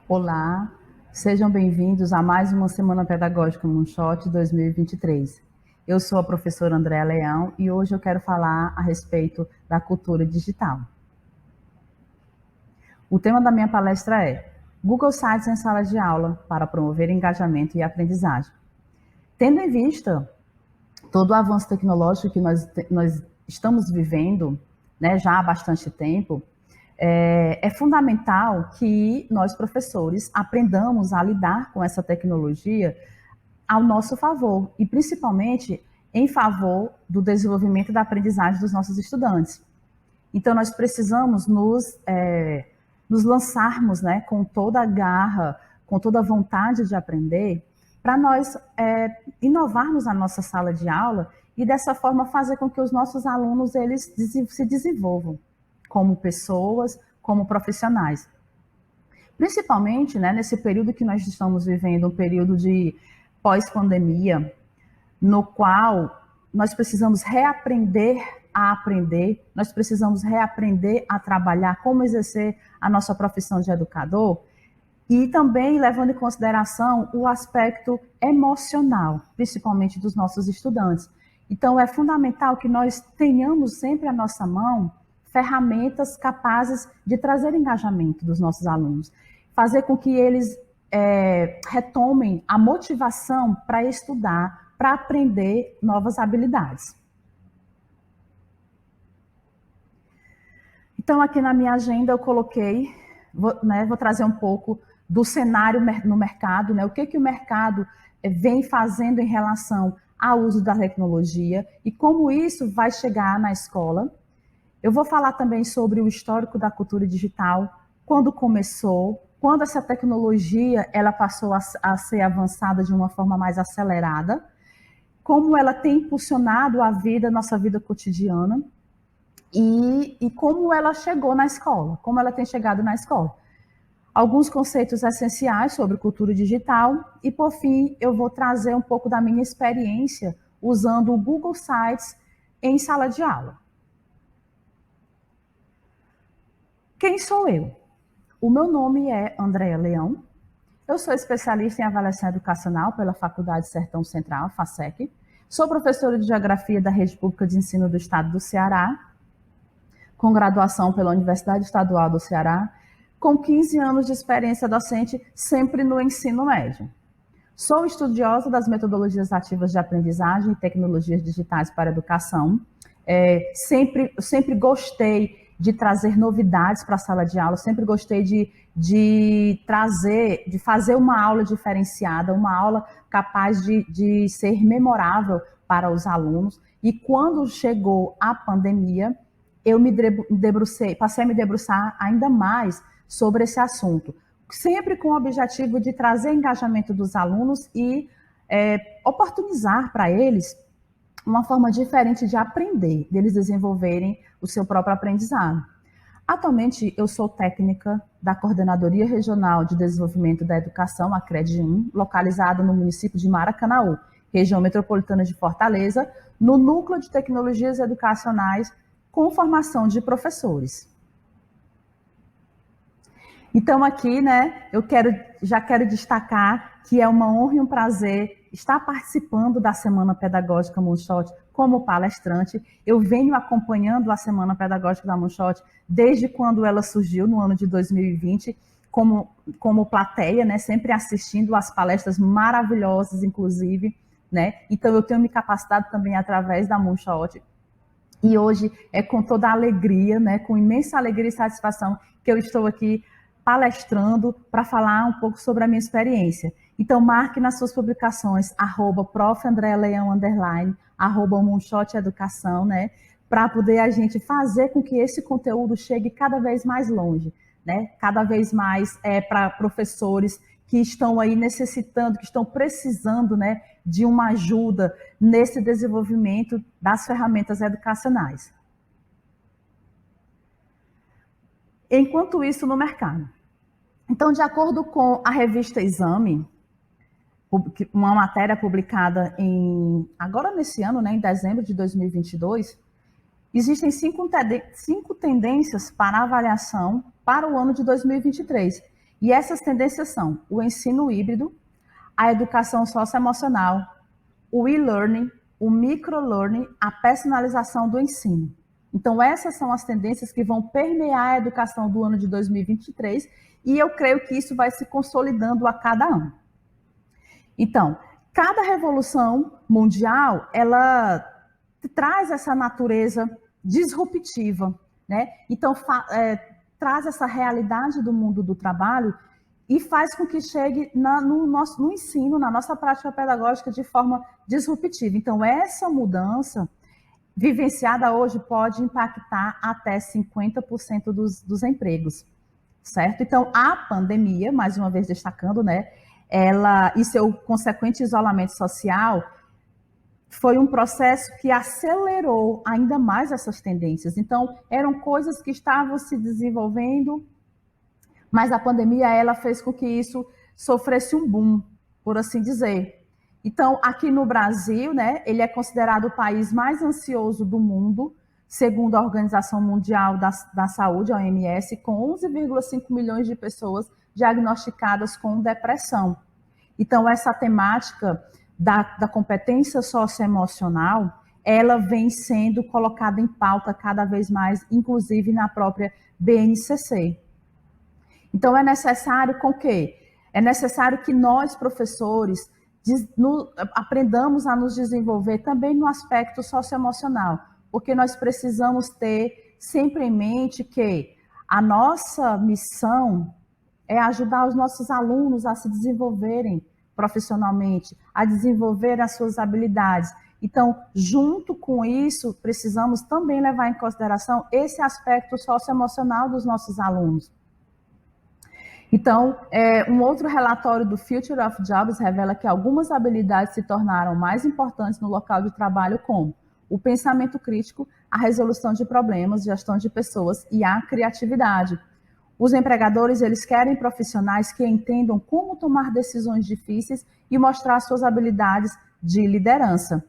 Olá, sejam bem-vindos a mais uma Semana Pedagógica Moonshot 2023. Eu sou a professora Andréa Leão e hoje eu quero falar a respeito da cultura digital. O tema da minha palestra é Google Sites em sala de aula para promover engajamento e aprendizagem. Tendo em vista todo o avanço tecnológico que nós estamos vivendo, né, já há bastante tempo, é fundamental que nós, professores, aprendamos a lidar com essa tecnologia ao nosso favor e, principalmente, em favor do desenvolvimento e da aprendizagem dos nossos estudantes. Então, nós precisamos nos lançarmos, né, com toda a garra, com toda a vontade de aprender, para nós inovarmos a nossa sala de aula e, dessa forma, fazer com que os nossos alunos eles se desenvolvam como pessoas, como profissionais. Principalmente, né, nesse período que nós estamos vivendo, um período de pós-pandemia, no qual nós precisamos reaprender a aprender, nós precisamos reaprender a trabalhar, como exercer a nossa profissão de educador, e também levando em consideração o aspecto emocional, principalmente dos nossos estudantes. Então, é fundamental que nós tenhamos sempre à nossa mão ferramentas capazes de trazer engajamento dos nossos alunos, fazer com que eles retomem a motivação para estudar, para aprender novas habilidades. Então, aqui na minha agenda eu coloquei, vou trazer um pouco do cenário no mercado, né? O que o mercado vem fazendo em relação ao uso da tecnologia e como isso vai chegar na escola. Eu vou falar também sobre o histórico da cultura digital, quando começou, quando essa tecnologia ela passou a ser avançada de uma forma mais acelerada, como ela tem impulsionado a vida, nossa vida cotidiana, e como ela chegou na escola, como ela tem chegado na escola. Alguns conceitos essenciais sobre cultura digital e, por fim, eu vou trazer um pouco da minha experiência usando o Google Sites em sala de aula. Quem sou eu? O meu nome é Andréa Leão, eu sou especialista em avaliação educacional pela Faculdade Sertão Central, FASEC, sou professora de Geografia da Rede Pública de Ensino do Estado do Ceará, com graduação pela Universidade Estadual do Ceará, com 15 anos de experiência docente, sempre no ensino médio. Sou estudiosa das metodologias ativas de aprendizagem e tecnologias digitais para a educação. Sempre gostei de trazer novidades para a sala de aula, sempre gostei de fazer uma aula diferenciada, uma aula capaz de ser memorável para os alunos. E quando chegou a pandemia, eu passei a me debruçar ainda mais sobre esse assunto, sempre com o objetivo de trazer engajamento dos alunos e oportunizar para eles uma forma diferente de aprender, deles desenvolverem o seu próprio aprendizado. Atualmente, eu sou técnica da Coordenadoria Regional de Desenvolvimento da Educação, a CRED1, localizada no município de Maracanaú, região metropolitana de Fortaleza, no Núcleo de Tecnologias Educacionais com formação de professores. Então, aqui, né, já quero destacar que é uma honra e um prazer estar participando da Semana Pedagógica Moonshot como palestrante. Eu venho acompanhando a Semana Pedagógica da Moonshot desde quando ela surgiu, no ano de 2020, como plateia, né, sempre assistindo às palestras maravilhosas, inclusive, né? Então, eu tenho me capacitado também através da Moonshot. E hoje é com toda a alegria, né, com imensa alegria e satisfação que eu estou aqui palestrando para falar um pouco sobre a minha experiência. Então, marque nas suas publicações, @prof.andrealeão_, @moonshot_educação, né, para poder a gente fazer com que esse conteúdo chegue cada vez mais longe, né, cada vez mais para professores que estão aí necessitando, que estão precisando, né, de uma ajuda nesse desenvolvimento das ferramentas educacionais. Enquanto isso, no mercado. Então, de acordo com a revista Exame, uma matéria publicada agora nesse ano, né, em dezembro de 2022, existem cinco tendências para avaliação para o ano de 2023, E essas tendências são o ensino híbrido, a educação socioemocional, o e-learning, o microlearning, a personalização do ensino. Então, essas são as tendências que vão permear a educação do ano de 2023 e eu creio que isso vai se consolidando a cada ano. Então, cada revolução mundial, ela traz essa natureza disruptiva, né? Então, traz essa realidade do mundo do trabalho e faz com que chegue no ensino, na nossa prática pedagógica de forma disruptiva. Então, essa mudança vivenciada hoje pode impactar até 50% dos empregos, certo? Então, a pandemia, mais uma vez destacando, né, ela e seu consequente isolamento social foi um processo que acelerou ainda mais essas tendências. Então, eram coisas que estavam se desenvolvendo, mas a pandemia ela fez com que isso sofresse um boom, por assim dizer. Então, aqui no Brasil, né, ele é considerado o país mais ansioso do mundo, segundo a Organização Mundial da Saúde, a OMS, com 11,5 milhões de pessoas diagnosticadas com depressão. Então, essa temática da competência socioemocional, ela vem sendo colocada em pauta cada vez mais, inclusive na própria BNCC. Então, é necessário com quê? É necessário que nós, professores, aprendamos a nos desenvolver também no aspecto socioemocional, porque nós precisamos ter sempre em mente que a nossa missão é ajudar os nossos alunos a se desenvolverem profissionalmente, a desenvolver as suas habilidades. Então, junto com isso, precisamos também levar em consideração esse aspecto socioemocional dos nossos alunos. Então, um outro relatório do Future of Jobs revela que algumas habilidades se tornaram mais importantes no local de trabalho, como o pensamento crítico, a resolução de problemas, gestão de pessoas e a criatividade. Os empregadores, eles querem profissionais que entendam como tomar decisões difíceis e mostrar suas habilidades de liderança.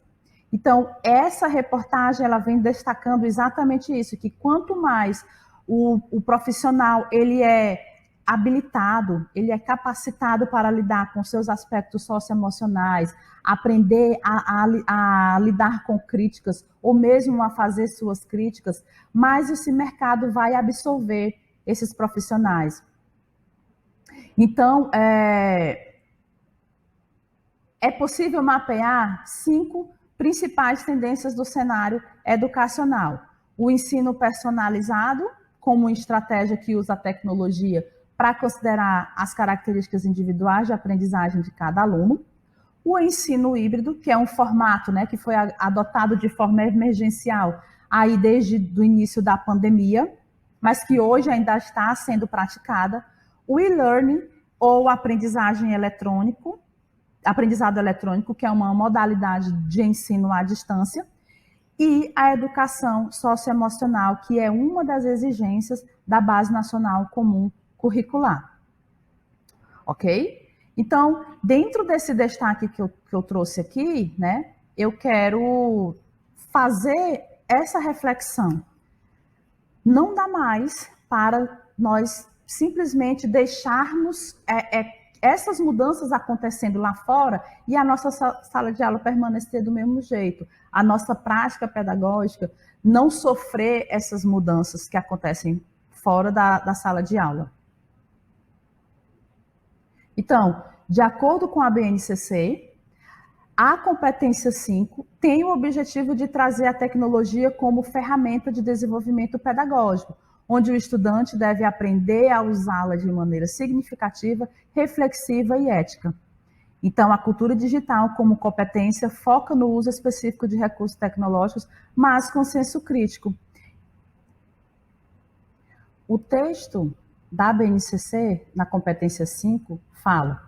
Então, essa reportagem, ela vem destacando exatamente isso, que quanto mais o profissional, ele é habilitado, ele é capacitado para lidar com seus aspectos socioemocionais, aprender a lidar com críticas, ou mesmo a fazer suas críticas, mais esse mercado vai absorver esses profissionais. Então, é possível mapear 5 principais tendências do cenário educacional. O ensino personalizado, como estratégia que usa a tecnologia para considerar as características individuais de aprendizagem de cada aluno. O ensino híbrido, que é um formato, né, que foi adotado de forma emergencial aí desde o início da pandemia, mas que hoje ainda está sendo praticada. O e-learning, ou aprendizado eletrônico, que é uma modalidade de ensino à distância, e a educação socioemocional, que é uma das exigências da Base Nacional Comum Curricular. Ok? Então, dentro desse destaque que eu trouxe aqui, né, eu quero fazer essa reflexão. Não dá mais para nós simplesmente deixarmos essas mudanças acontecendo lá fora e a nossa sala de aula permanecer do mesmo jeito. A nossa prática pedagógica não sofrer essas mudanças que acontecem fora da sala de aula. Então, de acordo com a BNCC, a competência 5 tem o objetivo de trazer a tecnologia como ferramenta de desenvolvimento pedagógico, onde o estudante deve aprender a usá-la de maneira significativa, reflexiva e ética. Então, a cultura digital como competência foca no uso específico de recursos tecnológicos, mas com senso crítico. O texto da BNCC, na competência 5, fala: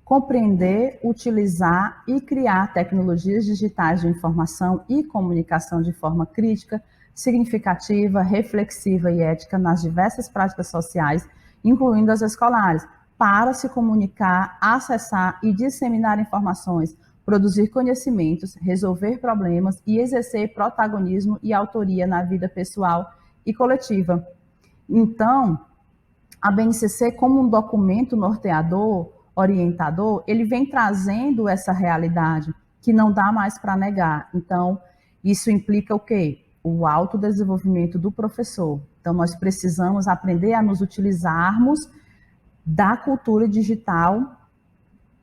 compreender, utilizar e criar tecnologias digitais de informação e comunicação de forma crítica, significativa, reflexiva e ética nas diversas práticas sociais, incluindo as escolares, para se comunicar, acessar e disseminar informações, produzir conhecimentos, resolver problemas e exercer protagonismo e autoria na vida pessoal e coletiva. Então, a BNCC, como um documento norteador, orientador, ele vem trazendo essa realidade que não dá mais para negar. Então, isso implica o quê? O autodesenvolvimento do professor. Então, nós precisamos aprender a nos utilizarmos da cultura digital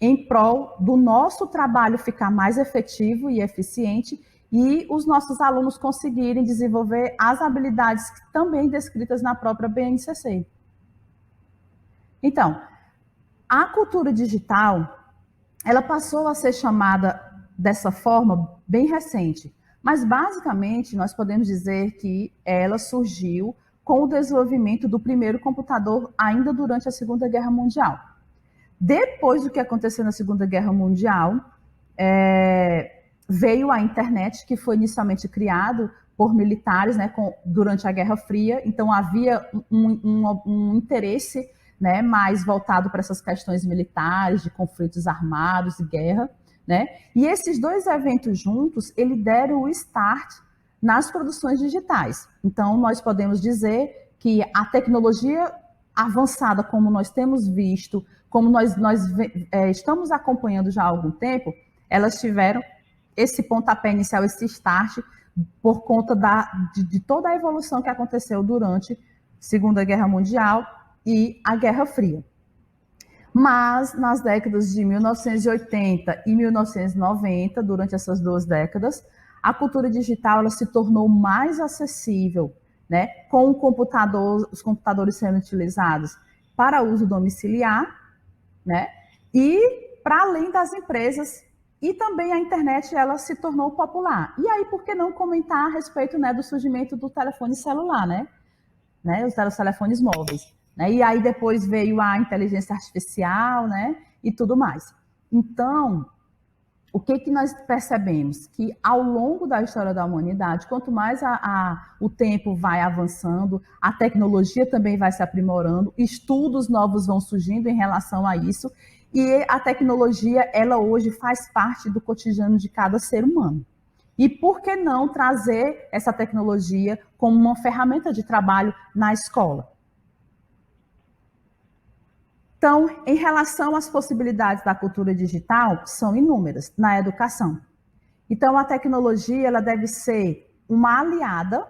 em prol do nosso trabalho ficar mais efetivo e eficiente e os nossos alunos conseguirem desenvolver as habilidades também descritas na própria BNCC. Então, a cultura digital, ela passou a ser chamada dessa forma bem recente, mas basicamente nós podemos dizer que ela surgiu com o desenvolvimento do primeiro computador ainda durante a Segunda Guerra Mundial. Depois do que aconteceu na Segunda Guerra Mundial, veio a internet, que foi inicialmente criado por militares, né, durante a Guerra Fria, então havia um interesse, né, mais voltado para essas questões militares, de conflitos armados e guerra, né? E esses dois eventos juntos, eles deram o start nas produções digitais. Então, nós podemos dizer que a tecnologia avançada, como nós temos visto, como nós estamos acompanhando já há algum tempo, elas tiveram esse pontapé inicial, esse start, por conta de toda a evolução que aconteceu durante a Segunda Guerra Mundial e a Guerra Fria. Mas, nas décadas de 1980 e 1990, durante essas duas décadas, a cultura digital ela se tornou mais acessível, né, com os computadores sendo utilizados para uso domiciliar, né, e para além das empresas, e também a internet ela se tornou popular. E aí, por que não comentar a respeito, né, do surgimento do telefone celular, né, os telefones móveis? Né? E aí depois veio a inteligência artificial, né, e tudo mais. Então, o que nós percebemos? Que ao longo da história da humanidade, quanto mais o tempo vai avançando, a tecnologia também vai se aprimorando, estudos novos vão surgindo em relação a isso, e a tecnologia, ela hoje faz parte do cotidiano de cada ser humano. E por que não trazer essa tecnologia como uma ferramenta de trabalho na escola? Então, em relação às possibilidades da cultura digital, são inúmeras na educação. Então, a tecnologia ela deve ser uma aliada,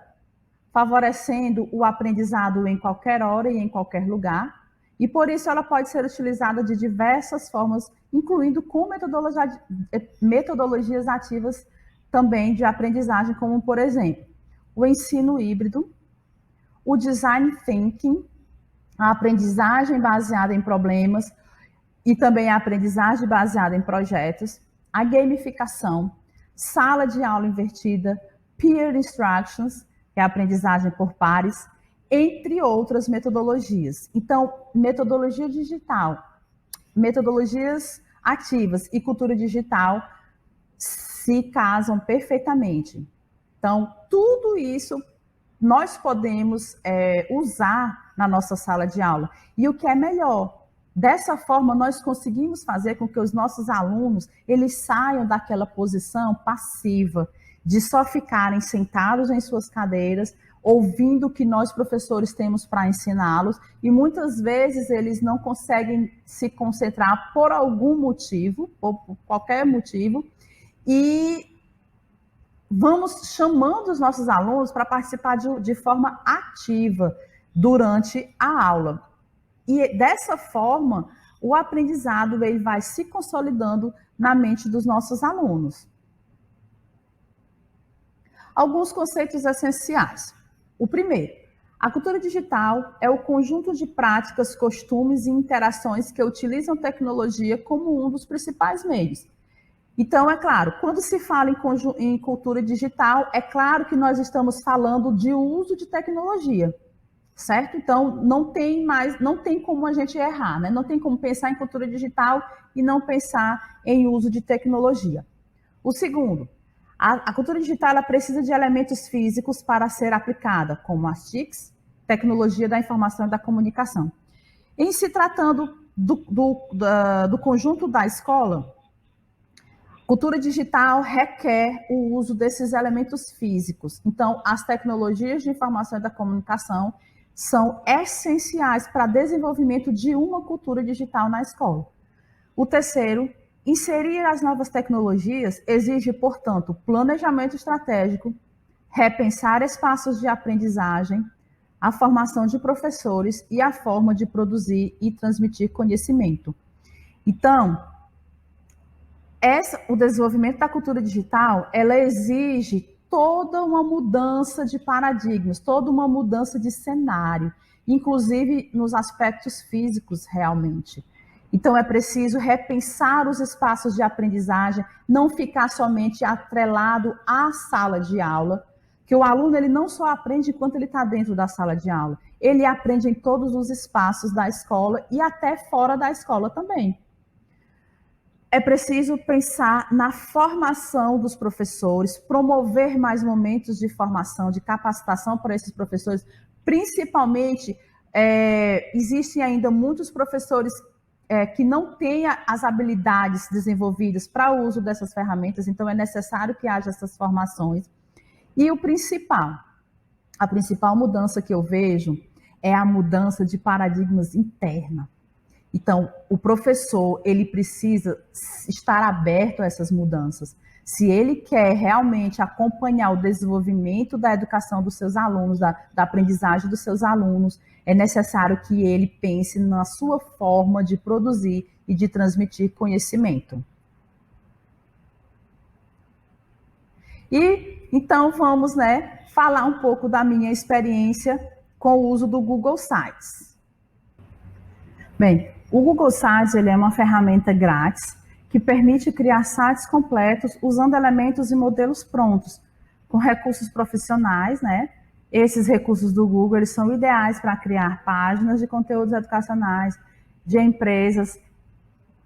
favorecendo o aprendizado em qualquer hora e em qualquer lugar, e por isso ela pode ser utilizada de diversas formas, incluindo com metodologias ativas também de aprendizagem, como, por exemplo, o ensino híbrido, o design thinking, a aprendizagem baseada em problemas e também a aprendizagem baseada em projetos, a gamificação, sala de aula invertida, peer instructions, que é a aprendizagem por pares, entre outras metodologias. Então, metodologia digital, metodologias ativas e cultura digital se casam perfeitamente. Então, tudo isso nós podemos usar na nossa sala de aula. E o que é melhor, dessa forma nós conseguimos fazer com que os nossos alunos eles saiam daquela posição passiva, de só ficarem sentados em suas cadeiras, ouvindo o que nós professores temos para ensiná-los, e muitas vezes eles não conseguem se concentrar por algum motivo, ou por qualquer motivo, e vamos chamando os nossos alunos para participar de forma ativa durante a aula. E dessa forma, o aprendizado ele vai se consolidando na mente dos nossos alunos. Alguns conceitos essenciais. O primeiro, a cultura digital é o conjunto de práticas, costumes e interações que utilizam tecnologia como um dos principais meios. Então, é claro, quando se fala em cultura digital, é claro que nós estamos falando de uso de tecnologia, certo? Então, não tem como a gente errar, né? Não tem como pensar em cultura digital e não pensar em uso de tecnologia. O segundo, a cultura digital ela precisa de elementos físicos para ser aplicada, como as TICs, tecnologia da informação e da comunicação. Em se tratando do conjunto da escola, cultura digital requer o uso desses elementos físicos. Então, as tecnologias de informação e da comunicação são essenciais para o desenvolvimento de uma cultura digital na escola. O terceiro, inserir as novas tecnologias exige, portanto, planejamento estratégico, repensar espaços de aprendizagem, a formação de professores e a forma de produzir e transmitir conhecimento. Então, o desenvolvimento da cultura digital, ela exige toda uma mudança de paradigmas, toda uma mudança de cenário, inclusive nos aspectos físicos, realmente. Então, é preciso repensar os espaços de aprendizagem, não ficar somente atrelado à sala de aula, que o aluno ele não só aprende enquanto ele está dentro da sala de aula, ele aprende em todos os espaços da escola e até fora da escola também. É preciso pensar na formação dos professores, promover mais momentos de formação, de capacitação para esses professores, principalmente, existem ainda muitos professores que não têm as habilidades desenvolvidas para o uso dessas ferramentas, então é necessário que haja essas formações. E a principal mudança que eu vejo é a mudança de paradigmas interna. Então, o professor, ele precisa estar aberto a essas mudanças. Se ele quer realmente acompanhar o desenvolvimento da educação dos seus alunos, da aprendizagem dos seus alunos, é necessário que ele pense na sua forma de produzir e de transmitir conhecimento. E então vamos, falar um pouco da minha experiência com o uso do Google Sites. Bem, o Google Sites ele é uma ferramenta grátis que permite criar sites completos usando elementos e modelos prontos, com recursos profissionais, Esses recursos do Google eles são ideais para criar páginas de conteúdos educacionais de empresas,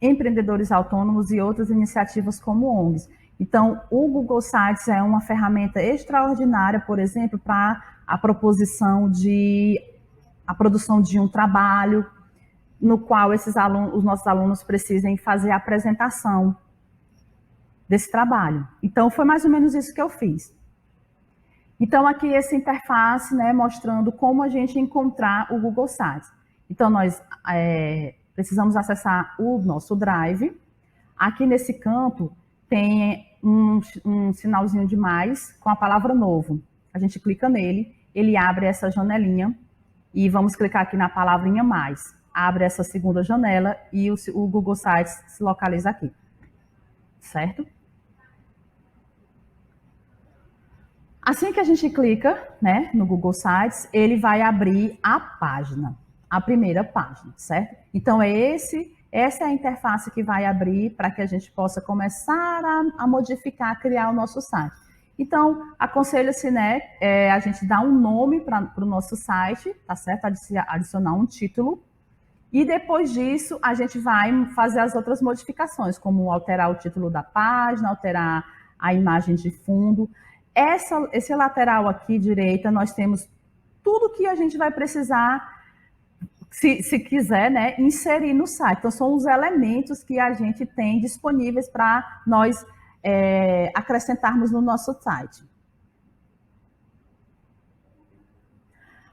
empreendedores autônomos e outras iniciativas como ONGs. Então, o Google Sites é uma ferramenta extraordinária, por exemplo, para a produção de um trabalho no qual os nossos alunos precisem fazer a apresentação desse trabalho. Então, foi mais ou menos isso que eu fiz. Então, aqui essa interface, mostrando como a gente encontrar o Google Sites. Então, nós precisamos acessar o nosso Drive. Aqui nesse campo tem um sinalzinho de mais com a palavra novo. A gente clica nele, ele abre essa janelinha e vamos clicar aqui na palavrinha mais. Abre essa segunda janela e o Google Sites se localiza aqui. Certo? Assim que a gente clica, no Google Sites, ele vai abrir a página, a primeira página, certo? Então, essa é a interface que vai abrir para que a gente possa começar a modificar, criar o nosso site. Então, aconselha-se, a gente dar um nome para o nosso site, tá certo? Adicionar um título. E depois disso, a gente vai fazer as outras modificações, como alterar o título da página, alterar a imagem de fundo. Esse lateral aqui, direita, nós temos tudo que a gente vai precisar, se quiser, inserir no site. Então, são os elementos que a gente tem disponíveis para nós acrescentarmos no nosso site.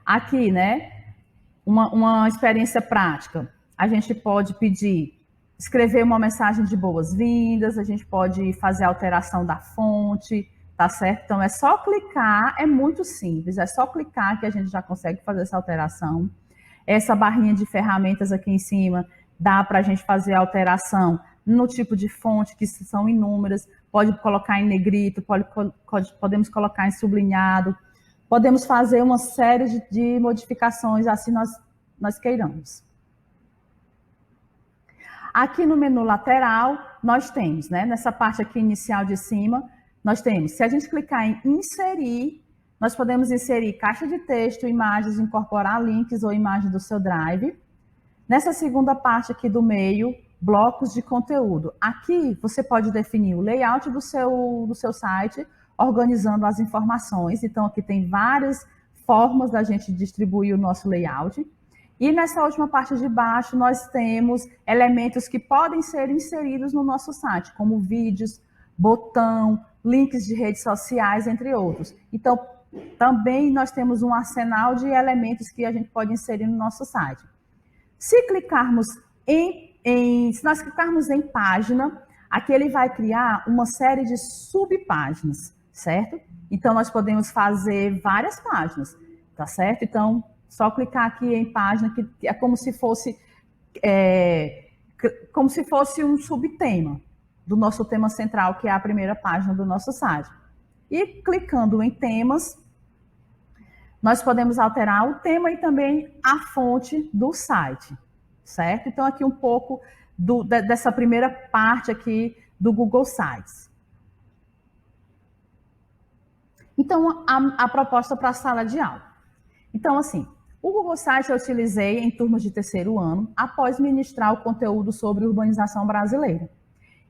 Aqui, uma experiência prática. A gente pode escrever uma mensagem de boas-vindas, a gente pode fazer a alteração da fonte, tá certo? Então, é só clicar, é muito simples, é só clicar que a gente já consegue fazer essa alteração. Essa barrinha de ferramentas aqui em cima dá para a gente fazer a alteração no tipo de fonte, que são inúmeras, pode colocar em negrito, podemos colocar em sublinhado, podemos fazer uma série de modificações, assim nós queiramos. Aqui no menu lateral, nós temos, nessa parte aqui inicial de cima, nós temos, se a gente clicar em inserir, nós podemos inserir caixa de texto, imagens, incorporar links ou imagens do seu Drive. Nessa segunda parte aqui do meio, blocos de conteúdo. Aqui você pode definir o layout do seu site, organizando as informações. Então, aqui tem várias formas da gente distribuir o nosso layout. E nessa última parte de baixo, nós temos elementos que podem ser inseridos no nosso site, como vídeos, botão, links de redes sociais, entre outros. Então, também nós temos um arsenal de elementos que a gente pode inserir no nosso site. Se clicarmos se nós clicarmos em página, aqui ele vai criar uma série de subpáginas, certo? Então, nós podemos fazer várias páginas, tá certo? Então, só clicar aqui em página, que é como se fosse um subtema do nosso tema central, que é a primeira página do nosso site. E clicando em temas, nós podemos alterar o tema e também a fonte do site, certo? Então, aqui um pouco dessa primeira parte aqui do Google Sites. Então, a proposta para a sala de aula. Então, assim, o Google Sites eu utilizei em turmas de terceiro ano, após ministrar o conteúdo sobre urbanização brasileira.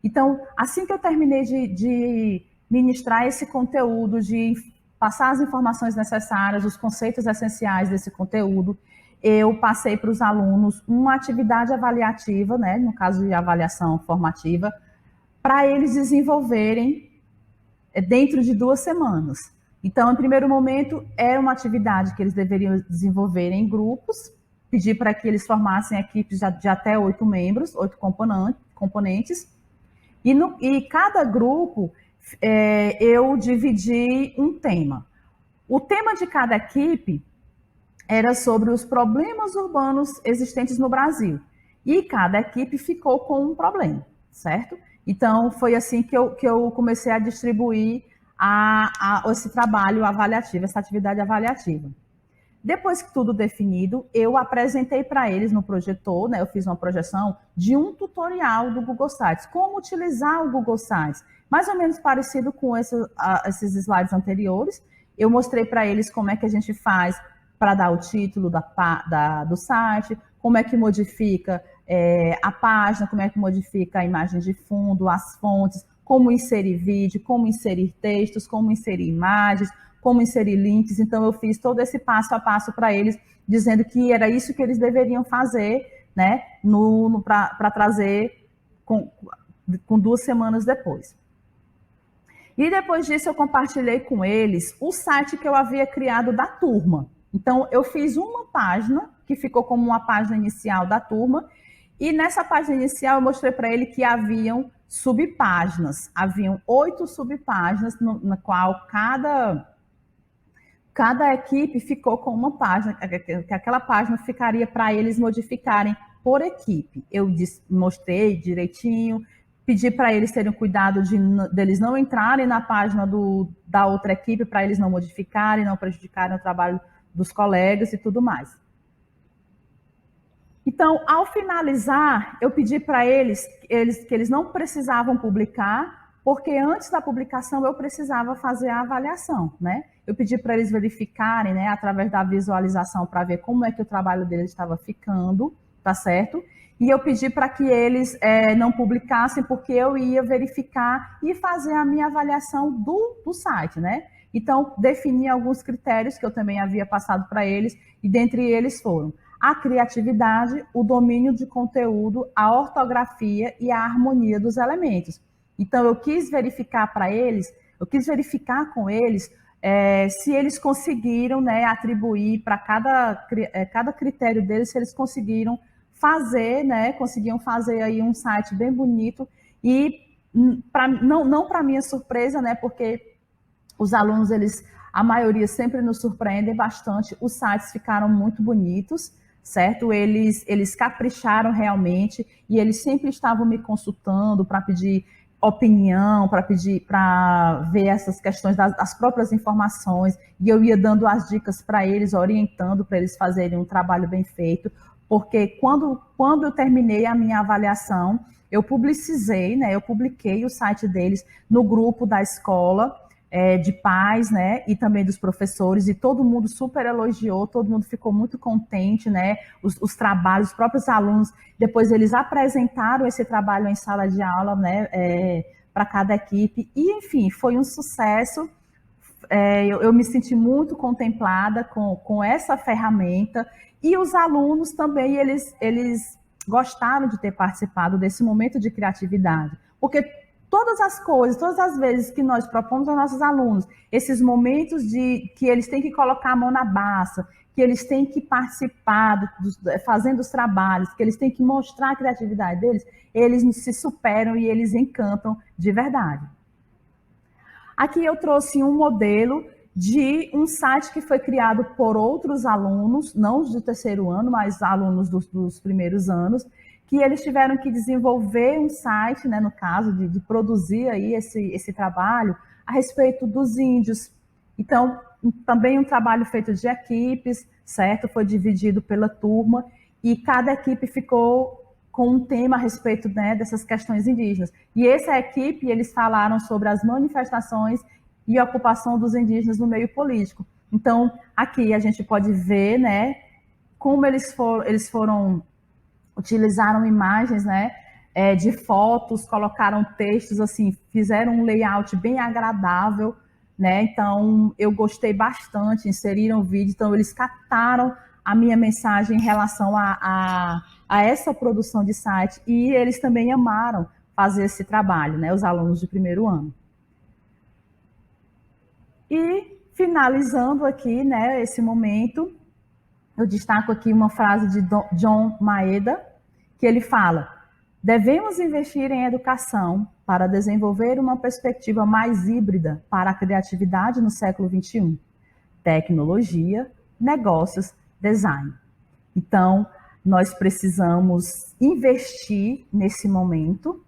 Então, assim que eu terminei de ministrar esse conteúdo, de passar as informações necessárias, os conceitos essenciais desse conteúdo, eu passei para os alunos uma atividade avaliativa, né, no caso de avaliação formativa, para eles desenvolverem dentro de 2 semanas. Então, em primeiro momento, era uma atividade que eles deveriam desenvolver em grupos, pedir para que eles formassem equipes de até 8 membros, 8 componentes, e cada grupo eu dividi um tema. O tema de cada equipe era sobre os problemas urbanos existentes no Brasil. E cada equipe ficou com um problema, certo? Então, foi assim que eu comecei a distribuir esse trabalho avaliativo, essa atividade avaliativa. Depois que tudo definido, eu apresentei para eles no projetor, né, eu fiz uma projeção de um tutorial do Google Sites, como utilizar o Google Sites, mais ou menos parecido com esses slides anteriores. Eu mostrei para eles como é que a gente faz para dar o título do site, como é que modifica a página, como é que modifica a imagem de fundo, as fontes, como inserir vídeo, como inserir textos, como inserir imagens, como inserir links. Então, eu fiz todo esse passo a passo para eles, dizendo que era isso que eles deveriam fazer, né, para trazer com 2 semanas depois. E depois disso, eu compartilhei com eles o site que eu havia criado da turma. Então, eu fiz uma página, que ficou como uma página inicial da turma, e nessa página inicial eu mostrei para ele que haviam subpáginas. Haviam 8 subpáginas, na qual cada equipe ficou com uma página, que aquela página ficaria para eles modificarem por equipe. Eu mostrei direitinho, pedi para eles terem cuidado deles não entrarem na página da outra equipe, para eles não modificarem, não prejudicarem o trabalho dos colegas e tudo mais. Então, ao finalizar, eu pedi para eles que eles não precisavam publicar, porque antes da publicação eu precisava fazer a avaliação, né? Eu pedi para eles verificarem, né, através da visualização, para ver como é que o trabalho deles estava ficando, tá certo? E eu pedi para que eles não publicassem, porque eu ia verificar e fazer a minha avaliação do site, né? Então, defini alguns critérios que eu também havia passado para eles, e dentre eles foram a criatividade, o domínio de conteúdo, a ortografia e a harmonia dos elementos. Então, eu quis verificar com eles se eles conseguiram, né, atribuir para cada critério deles, se eles conseguiram fazer, né, conseguiam fazer aí um site bem bonito. E não para minha surpresa, né, porque os alunos, a maioria sempre nos surpreendem bastante, os sites ficaram muito bonitos, certo? Eles capricharam realmente, e eles sempre estavam me consultando para pedir opinião, para ver essas questões das próprias informações, e eu ia dando as dicas para eles, orientando para eles fazerem um trabalho bem feito, porque quando eu terminei a minha avaliação, eu publicizei, né, eu publiquei o site deles no grupo da escola, de pais, né, e também dos professores, e todo mundo super elogiou, todo mundo ficou muito contente, né, os trabalhos, os próprios alunos, depois eles apresentaram esse trabalho em sala de aula, né, para cada equipe, e enfim, foi um sucesso. Eu me senti muito contemplada com essa ferramenta, e os alunos também, eles gostaram de ter participado desse momento de criatividade, porque todas as coisas, todas as vezes que nós propomos aos nossos alunos, esses momentos de que eles têm que colocar a mão na massa, que eles têm que participar fazendo os trabalhos, que eles têm que mostrar a criatividade deles, eles se superam e eles encantam de verdade. Aqui eu trouxe um modelo de um site que foi criado por outros alunos, não os do terceiro ano, mas alunos dos primeiros anos, que eles tiveram que desenvolver um site, né, no caso, de produzir aí esse trabalho a respeito dos índios. Então, também um trabalho feito de equipes, certo? Foi dividido pela turma e cada equipe ficou com um tema a respeito, né, dessas questões indígenas. E essa equipe, eles falaram sobre as manifestações e a ocupação dos indígenas no meio político. Então, aqui a gente pode ver, né, como eles foram utilizaram imagens, né, de fotos, colocaram textos, assim, fizeram um layout bem agradável, né? Então, eu gostei bastante, inseriram vídeo, então eles captaram a minha mensagem em relação a essa produção de site e eles também amaram fazer esse trabalho, né, os alunos de primeiro ano. E, finalizando aqui, né, esse momento, eu destaco aqui uma frase de John Maeda, que ele fala: devemos investir em educação para desenvolver uma perspectiva mais híbrida para a criatividade no século XXI. Tecnologia, negócios, design. Então, nós precisamos investir nesse momento,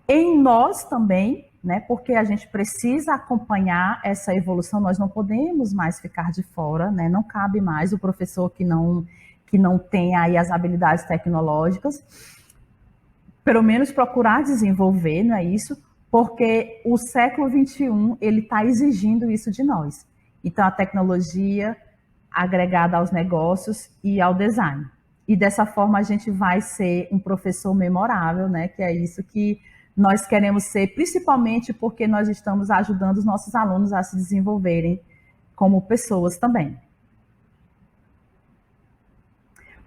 em nós também, né, porque a gente precisa acompanhar essa evolução, nós não podemos mais ficar de fora, né, não cabe mais o professor que não tem aí as habilidades tecnológicas, pelo menos procurar desenvolver, não é isso? Porque o século XXI, ele está exigindo isso de nós. Então, a tecnologia agregada aos negócios e ao design. E dessa forma a gente vai ser um professor memorável, né? Que é isso que nós queremos ser, principalmente porque nós estamos ajudando os nossos alunos a se desenvolverem como pessoas também.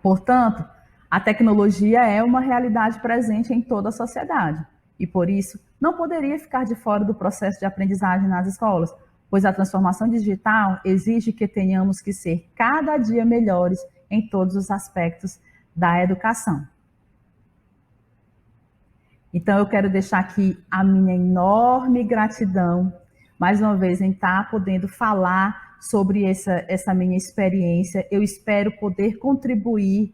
Portanto, a tecnologia é uma realidade presente em toda a sociedade e, por isso, não poderia ficar de fora do processo de aprendizagem nas escolas, pois a transformação digital exige que tenhamos que ser cada dia melhores em todos os aspectos da educação. Então, eu quero deixar aqui a minha enorme gratidão, mais uma vez, em estar podendo falar sobre essa minha experiência. Eu espero poder contribuir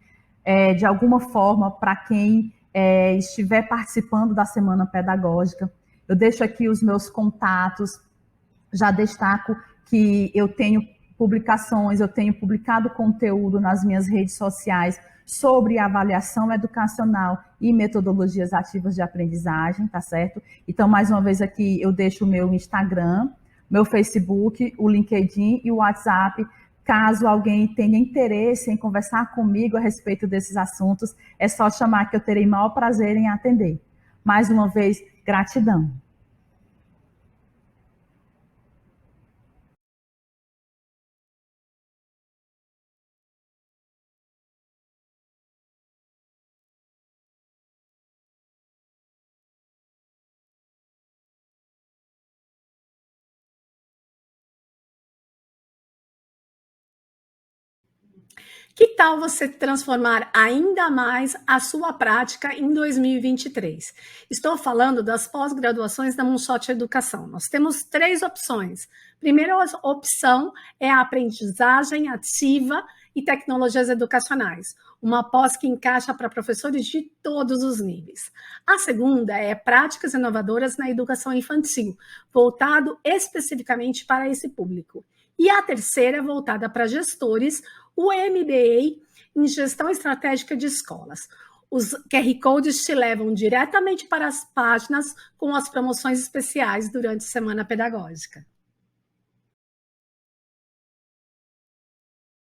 de alguma forma para quem estiver participando da Semana Pedagógica. Eu deixo aqui os meus contatos, já destaco que eu tenho publicações, eu tenho publicado conteúdo nas minhas redes sociais sobre avaliação educacional e metodologias ativas de aprendizagem, tá certo? Então, mais uma vez aqui, eu deixo o meu Instagram, meu Facebook, o LinkedIn e o WhatsApp. Caso alguém tenha interesse em conversar comigo a respeito desses assuntos, é só chamar que eu terei maior prazer em atender. Mais uma vez, gratidão. Que tal você transformar ainda mais a sua prática em 2023? Estou falando das pós-graduações da Moonshot Educação. Nós temos 3 opções. Primeira opção é a aprendizagem ativa e tecnologias educacionais, uma pós que encaixa para professores de todos os níveis. A segunda é práticas inovadoras na educação infantil, voltado especificamente para esse público. E a terceira é voltada para gestores, o MBA em Gestão Estratégica de Escolas. Os QR Codes te levam diretamente para as páginas com as promoções especiais durante a Semana Pedagógica.